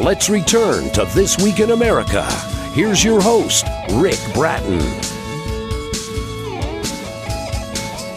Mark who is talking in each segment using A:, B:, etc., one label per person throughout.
A: Let's return to This Week in America. Here's your host, Rick Bratton.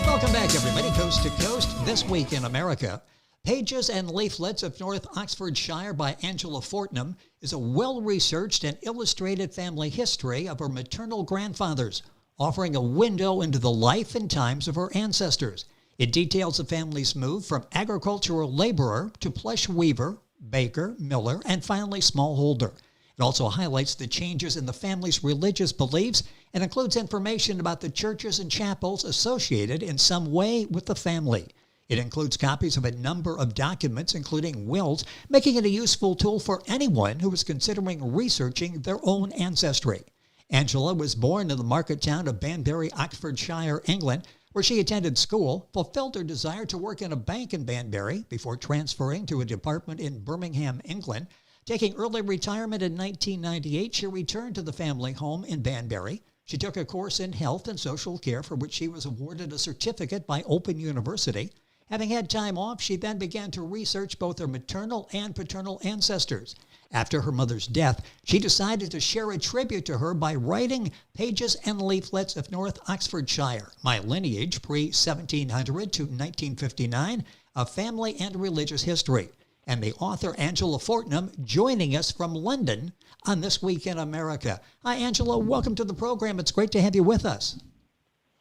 B: Welcome back, everybody, coast to coast. This Week in America. Pages and Leaflets of North Oxfordshire by Angela Fortnum is a well-researched and illustrated family history of her maternal grandfathers, offering a window into the life and times of her ancestors. It details the family's move from agricultural laborer to plush weaver, baker, miller, and finally smallholder. It also highlights the changes in the family's religious beliefs and includes information about the churches and chapels associated in some way with the family. It includes copies of a number of documents, including wills, making it a useful tool for anyone who is considering researching their own ancestry. Angela was born in the market town of Banbury, Oxfordshire, England, where she attended school, fulfilled her desire to work in a bank in Banbury before transferring to a department in Birmingham, England. Taking early retirement in 1998, she returned to the family home in Banbury. She took a course in health and social care for which she was awarded a certificate by Open University. Having had time off, she then began to research both her maternal and paternal ancestors. After her mother's death, she decided to share a tribute to her by writing Pages and Leaflets of North Oxfordshire, My Lineage pre-1700 to 1959, A Family and Religious History. And the author, Angela Fortnum, joining us from London on This Week in America. Hi, Angela. Welcome to the program. It's great to have you with us.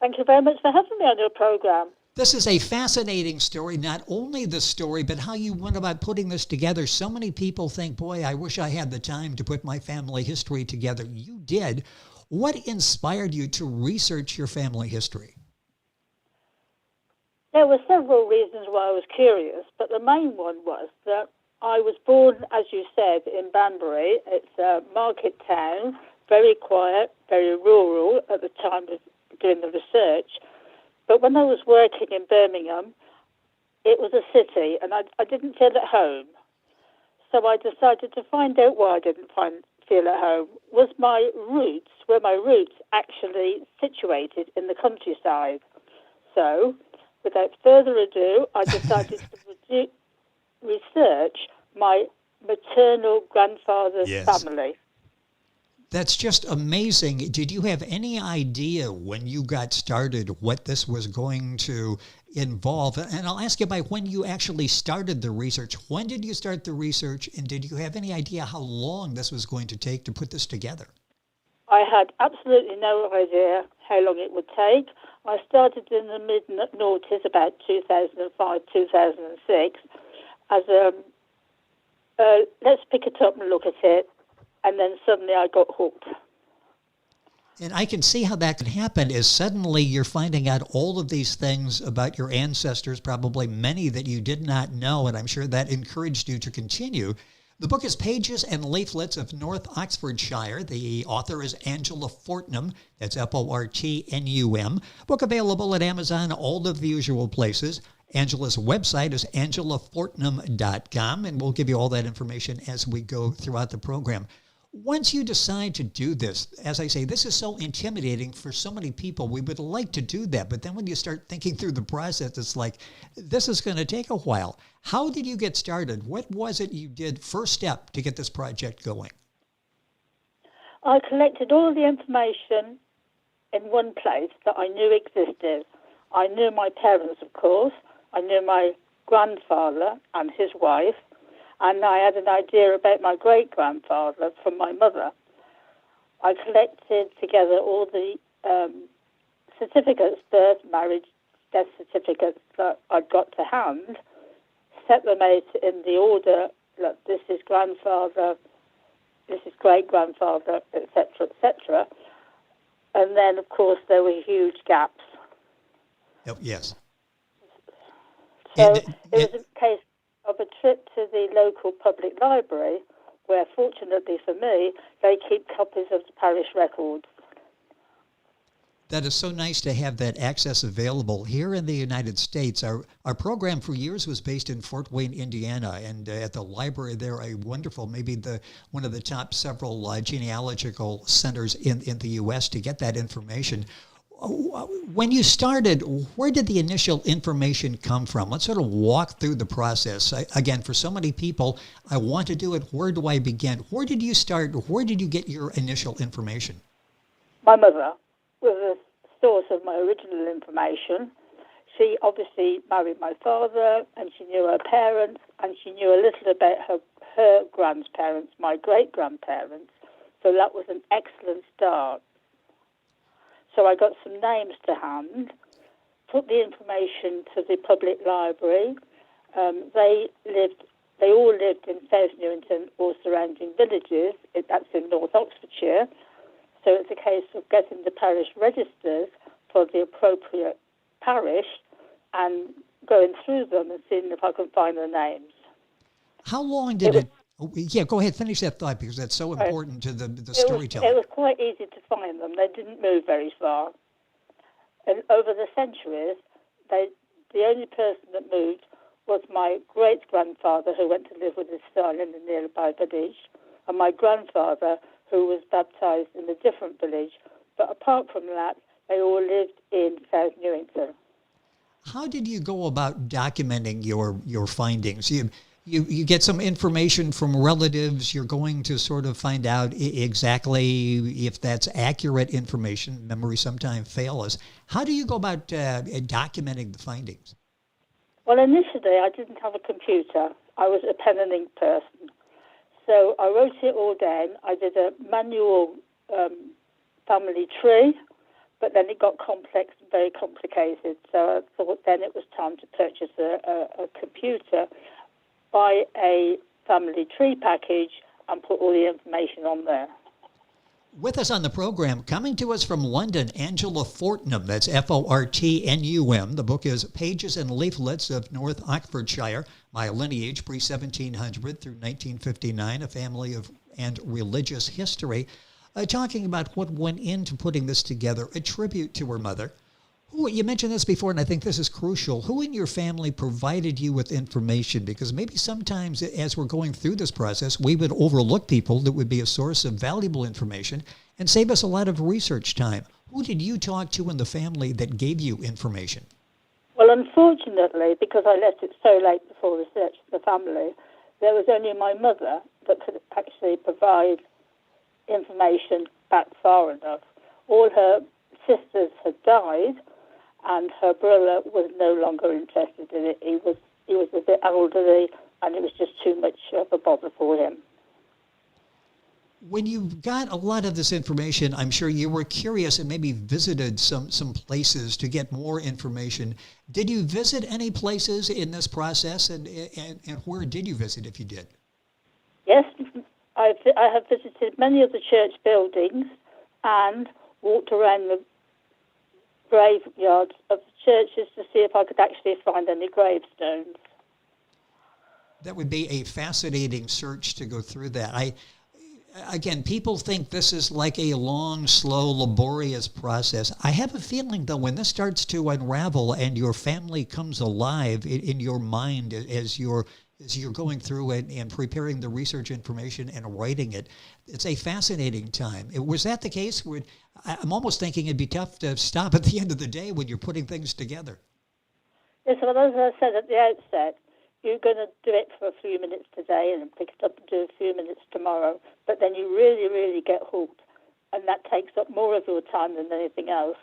C: Thank you very much for having me on your program.
B: This is a fascinating story, not only the story, but how you went about putting this together. So many people think, boy, I wish I had the time to put my family history together. You did. What inspired you to research your family history?
C: There were several reasons why I was curious, but the main one was that I was born, as you said, in Banbury. It's a market town, very quiet, very rural at the time of doing the research. But when I was working in Birmingham, it was a city, and I didn't feel at home. So I decided to find out why I didn't feel at home. Were my roots actually situated in the countryside? So, without further ado, I decided to research my maternal grandfather's family.
B: That's just amazing. Did you have any idea when you got started what this was going to involve? And I'll ask you about when you actually started the research. When did you start the research, and did you have any idea how long this was going to take to put this together?
C: I had absolutely no idea how long it would take. I started in the mid-noughties, about 2005, 2006, as let's pick it up and look at it. And then suddenly I got hooked.
B: And I can see how that can happen is suddenly you're finding out all of these things about your ancestors, probably many that you did not know, and I'm sure that encouraged you to continue. The book is Pages and Leaflets of North Oxfordshire. The author is Angela Fortnum. That's Fortnum. Book available at Amazon, all of the usual places. Angela's website is angelafortnum.com, and we'll give you all that information as we go throughout the program. Once you decide to do this, as I say, this is so intimidating for so many people. We would like to do that, but then when you start thinking through the process, it's like, this is going to take a while. How did you get started? What was it you did first step to get this project going?
C: I collected all the information in one place that I knew existed. I knew my parents, of course. I knew my grandfather and his wife. And I had an idea about my great-grandfather from my mother. I collected together all the certificates, birth, marriage, death certificates that I'd got to hand, set them out in the order, look, this is grandfather, this is great-grandfather, etc., etc. And then, of course, there were huge gaps.
B: Oh, yes.
C: So it was a case of a trip to the local public library where, fortunately for me, they keep copies of the parish records.
B: That is so nice to have that access available. Here in the United States, our program for years was based in Fort Wayne, Indiana, and at the library there, a wonderful, maybe one of the top several genealogical centers in the U.S. to get that information. When you started, where did the initial information come from? Let's sort of walk through the process. Again, for so many people, I want to do it. Where do I begin? Where did you start? Where did you get your initial information?
C: My mother was the source of my original information. She obviously married my father, and she knew her parents, and she knew a little about her grandparents, my great-grandparents. So that was an excellent start. So I got some names to hand, put the information to the public library. They all lived in South Newington or surrounding villages. That's in North Oxfordshire. So it's a case of getting the parish registers for the appropriate parish and going through them and seeing if I can find their names.
B: How long did it? Go ahead, finish that thought, because that's so important to the storytelling.
C: It was quite easy to find them. They didn't move very far. And over the centuries, the only person that moved was my great-grandfather, who went to live with his son in the nearby village, and my grandfather, who was baptised in a different village. But apart from that, they all lived in South Newington.
B: How did you go about documenting your findings? You get some information from relatives. You're going to sort of find out exactly if that's accurate information. Memory sometimes fails us. How do you go about documenting the findings?
C: Well, initially, I didn't have a computer. I was a pen and ink person. So I wrote it all down. I did a manual family tree, but then it got complex and very complicated. So I thought then it was time to purchase a computer, buy a family tree package, and put all the information on there.
B: With us on the program, coming to us from London, Angela Fortnum. That's Fortnum. The book is Pages and Leaflets of North Oxfordshire, My Lineage, pre-1700 through 1959, a family of and religious history. Talking about what went into putting this together, a tribute to her mother. You mentioned this before, and I think this is crucial. Who in your family provided you with information? Because maybe sometimes as we're going through this process, we would overlook people that would be a source of valuable information and save us a lot of research time. Who did you talk to in the family that gave you information?
C: Well, unfortunately, because I left it so late before the search of the family, there was only my mother that could actually provide information back far enough. All her sisters had died, and her brother was no longer interested in it. He was a bit elderly, and it was just too much of a bother for him.
B: When you got a lot of this information, I'm sure you were curious and maybe visited some places to get more information. Did you visit any places in this process, and where did you visit if you did?
C: Yes, I have visited many of the church buildings and walked around the graveyards of the churches to see if I could actually find any gravestones.
B: That would be a fascinating search to go through that. Again, people think this is like a long, slow, laborious process. I have a feeling, though, when this starts to unravel and your family comes alive in your mind as you're going through it and preparing the research information and writing it, it's a fascinating time. Was that the case? I'm almost thinking it'd be tough to stop at the end of the day when you're putting things together.
C: Yes, well, as I said at the outset, you're going to do it for a few minutes today and then pick it up and do a few minutes tomorrow, but then you really, really get hooked, and that takes up more of your time than anything else.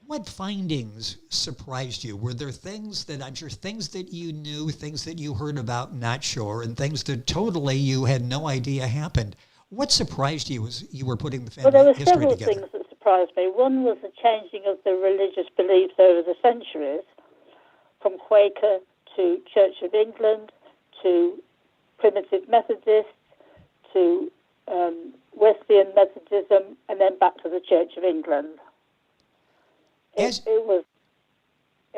B: What findings surprised you? Were there things that you knew, things that you heard about, not sure, and things that totally you had no idea happened? What surprised you as you were putting the family history together?
C: Well, there were several things that surprised me. One was the changing of the religious beliefs over the centuries, from Quaker to Church of England to Primitive Methodists to Wesleyan Methodism, and then back to the Church of England. It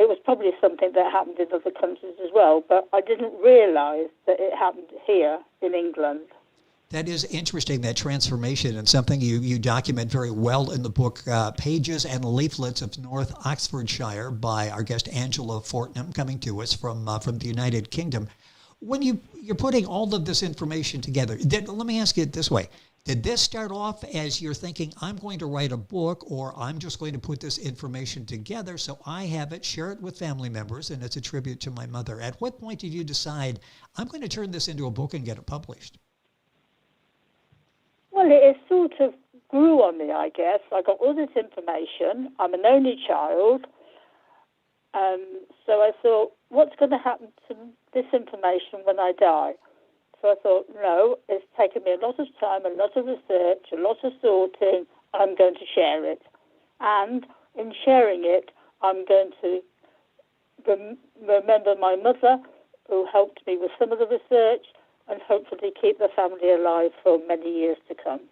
C: was probably something that happened in other countries as well, but I didn't realise that it happened here in England.
B: That is interesting, that transformation, and something you document very well in the book, Pages and Leaflets of North Oxfordshire, by our guest Angela Fortnum, coming to us from the United Kingdom. When you're putting all of this information together, let me ask you it this way. Did this start off as you're thinking, I'm going to write a book, or I'm just going to put this information together so I have it, share it with family members, and it's a tribute to my mother? At what point did you decide, I'm going to turn this into a book and get it published?
C: Well, it sort of grew on me, I guess. I got all this information. I'm an only child. So I thought, what's going to happen to this information when I die? So I thought, no, it's taken me a lot of time, a lot of research, a lot of sorting. I'm going to share it. And in sharing it, I'm going to remember my mother, who helped me with some of the research, and hopefully keep the family alive for many years to come.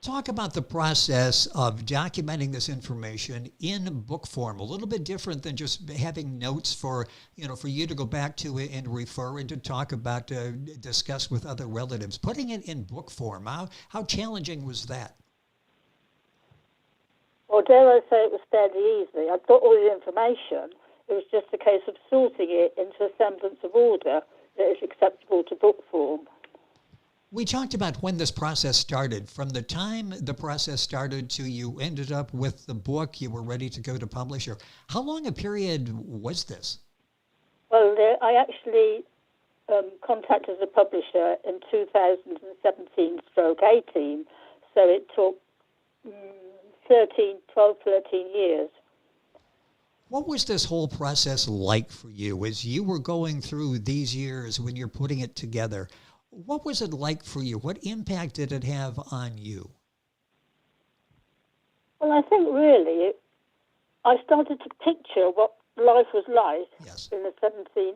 B: Talk about the process of documenting this information in book form. A little bit different than just having notes for you to go back to and refer and to talk about, discuss with other relatives. Putting it in book form, how challenging was that?
C: Well, dare I say it was fairly easy. I'd got all the information. It was just a case of sorting it into a semblance of order that is acceptable to book form.
B: We talked about when this process started. From the time the process started to you ended up with the book, you were ready to go to publisher. How long a period was this?
C: Well, I actually contacted the publisher in 2017/18, so it took 13 years.
B: What was this whole process like for you as you were going through these years when you're putting it together? What was it like for you? What impact did it have on you?
C: Well, I think really I started to picture what life was like in the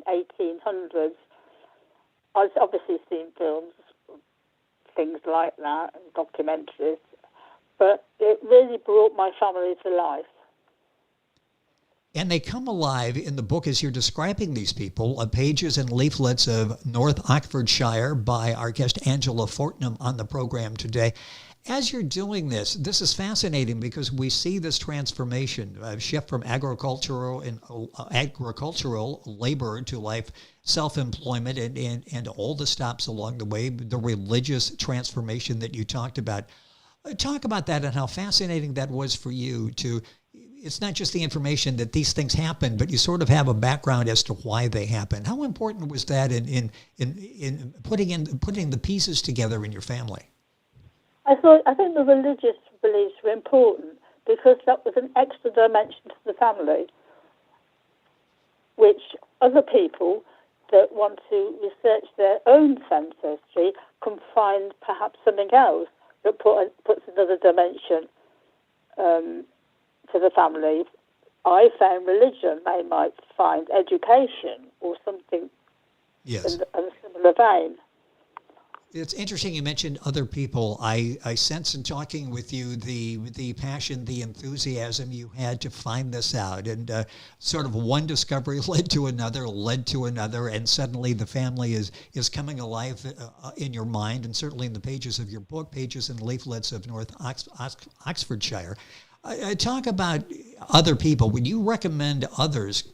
C: 1800s. I've obviously seen films, things like that, and documentaries, but it really brought my family to life.
B: And they come alive in the book as you're describing these people, pages and leaflets of North Oxfordshire by our guest Angela Fortnum on the program today. As you're doing this is fascinating because we see this transformation, a shift from agricultural labor to life, self-employment, and all the stops along the way, the religious transformation that you talked about. Talk about that and how fascinating that was for you to. It's not just the information that these things happen, but you sort of have a background as to why they happen. How important was that in putting the pieces together in your family?
C: I think the religious beliefs were important because that was an extra dimension to the family, which other people that want to research their own ancestry can find perhaps something else that puts another dimension to the family. I found religion. They might find education or something in a similar vein.
B: It's interesting you mentioned other people. I sense in talking with you the passion, the enthusiasm you had to find this out. And sort of one discovery led to another, and suddenly the family is coming alive in your mind, and certainly in the pages of your book, pages and leaflets of North Oxfordshire. Talk about other people. When you recommend others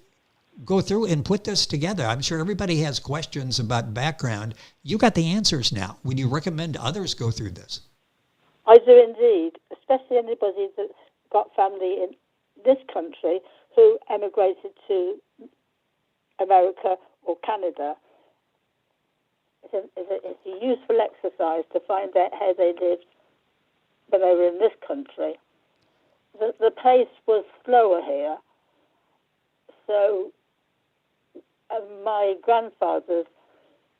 B: go through and put this together, I'm sure everybody has questions about background. You got the answers now. When you recommend others go through this?
C: I do indeed, especially anybody that's got family in this country who emigrated to America or Canada. It's a useful exercise to find out how they lived when they were in this country. The pace was slower here, so my grandfathers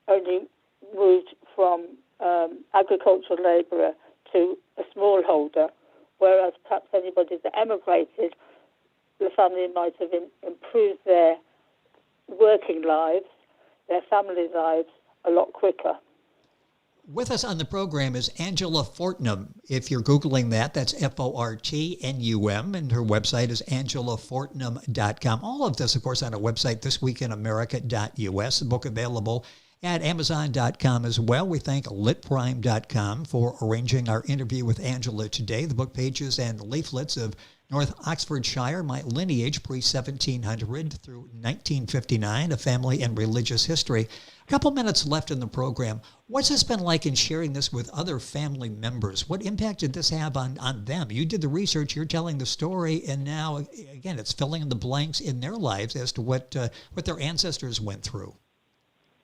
C: only moved from agricultural labourer to a smallholder, whereas perhaps anybody that emigrated, the family might have improved their working lives, their family lives a lot quicker.
B: With us on the program is Angela Fortnum. If you're Googling that, that's Fortnum, and her website is angelafortnum.com. All of this, of course, on our website, thisweekinamerica.us. The book available at Amazon.com as well. We thank LitPrime.com for arranging our interview with Angela today. The book pages and leaflets of North Oxfordshire, My Lineage, pre-1700 through 1959, A Family and Religious History. A couple minutes left in the program. What's this been like in sharing this with other family members? What impact did this have on them? You did the research, you're telling the story, and now, again, it's filling in the blanks in their lives as to what their ancestors went through.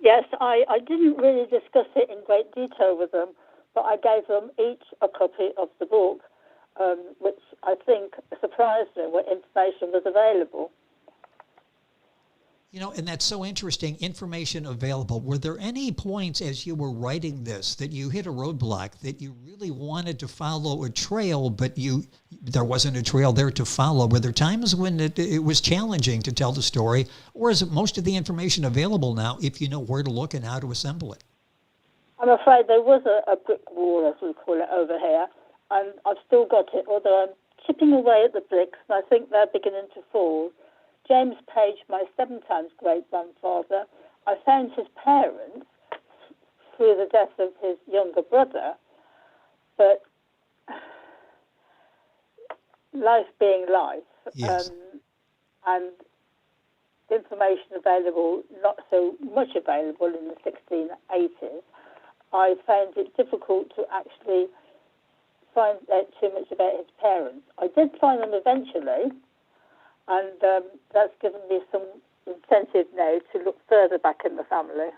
C: Yes, I didn't really discuss it in great detail with them, but I gave them each a copy of the book, which I think surprised them what information was available.
B: You know, and that's so interesting, information available. Were there any points as you were writing this that you hit a roadblock, that you really wanted to follow a trail, but there wasn't a trail there to follow? Were there times when it was challenging to tell the story, or is it most of the information available now if you know where to look and how to assemble it?
C: I'm afraid there was a brick wall, as we call it over here, and I've still got it, although I'm chipping away at the bricks, and I think they're beginning to fall. James Page, my 7 times great-grandfather, I found his parents through the death of his younger brother, but life being life,
B: yes.
C: And information available, not so much available in the 1680s, I found it difficult to actually find out too much about his parents. I did find them eventually, and that's given me some incentive now to look further back in the family.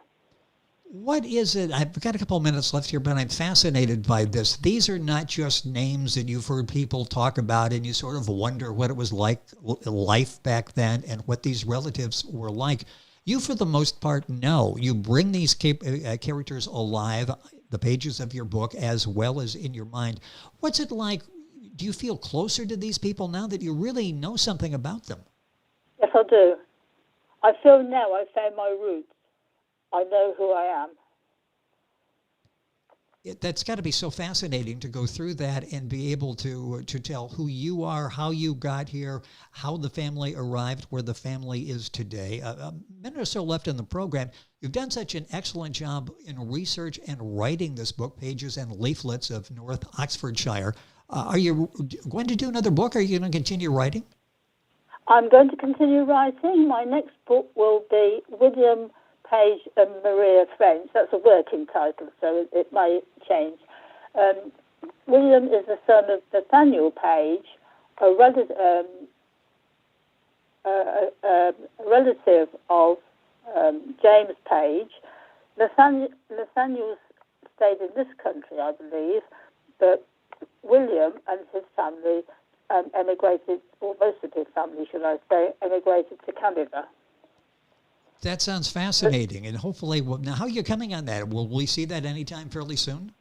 B: What is it? I've got a couple of minutes left here, but I'm fascinated by this. These are not just names that you've heard people talk about and you sort of wonder what it was like, life back then, and what these relatives were like. You, for the most part, know. You bring these characters alive, the pages of your book, as well as in your mind. What's it like? Do you feel closer to these people now that you really know something about them?
C: Yes, I do. I feel now I've found my roots. I know who I am.
B: That's got to be so fascinating to go through that and be able to tell who you are, how you got here, how the family arrived where the family is today. A minute or so left in the program. You've done such an excellent job in research and writing this book, Pages and Leaflets of North Oxfordshire. Are you going to do another book? Are you going to continue writing?
C: I'm going to continue writing. My next book will be William Page and Maria French. That's a working title, so it may change. William is the son of Nathaniel Page, a relative of James Page. Nathaniel stayed in this country, I believe, but William and his family emigrated, or most of his family, should I say, emigrated to Canada.
B: That sounds fascinating, and hopefully, now how are you coming on that? Will we see that anytime fairly soon?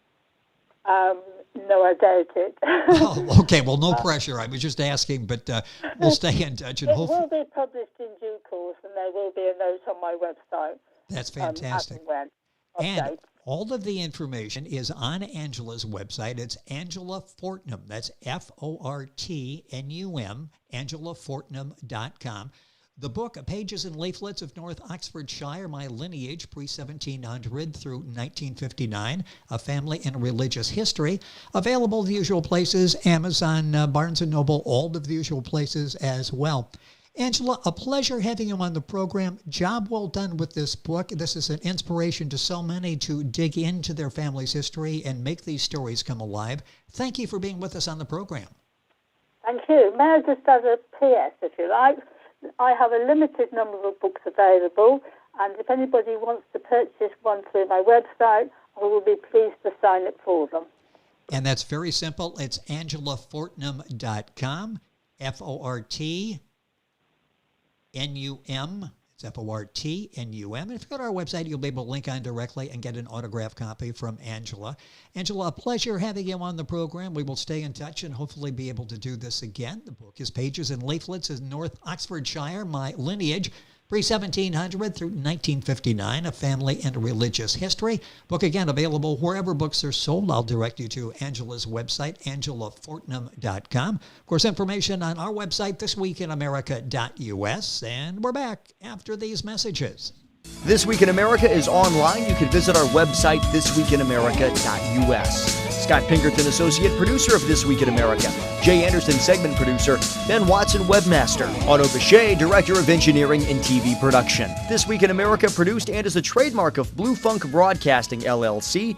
C: No, I doubt it.
B: Oh, okay, well, no pressure. I was just asking, but we'll stay in touch. And
C: it will be published in due course, and there will be a note on my website.
B: That's fantastic.
C: As and when.
B: And all of the information is on Angela's website. It's Angela Fortnum. That's Fortnum, AngelaFortnum.com. The book, Pages and Leaflets of North Oxfordshire, My Lineage, pre-1700 through 1959, A Family and Religious History, available the usual places, Amazon, Barnes & Noble, all of the usual places as well. Angela, a pleasure having you on the program. Job well done with this book. This is an inspiration to so many to dig into their family's history and make these stories come alive. Thank you for being with us on the program.
C: Thank you. May I just add a PS, if you like? I have a limited number of books available, and if anybody wants to purchase one through my website, I will be pleased to sign it for them.
B: And that's very simple. It's AngelaFortnum.com, Fortnum. It's Fortnum. And if you go to our website, you'll be able to link on directly and get an autographed copy from Angela. Angela, a pleasure having you on the program. We will stay in touch and hopefully be able to do this again. The book is Pages and Leaflets in North Oxfordshire, My Lineage, pre-1700 through 1959, A Family and Religious History. Book, again, available wherever books are sold. I'll direct you to Angela's website, AngelaFortnum.com. Of course, information on our website, thisweekinamerica.us. And we're back after these messages.
D: This Week in America is online. You can visit our website, thisweekinamerica.us. Scott Pinkerton, associate producer of This Week in America. Jay Anderson, segment producer. Ben Watson, webmaster. Otto Bechet, director of engineering and TV production. This Week in America produced and is a trademark of Blue Funk Broadcasting, LLC.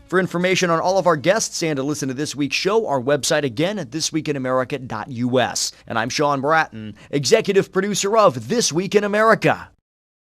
D: For information on all of our guests and to listen to this week's show, our website again at thisweekinamerica.us. And I'm Sean Bratton, executive producer of This Week in America.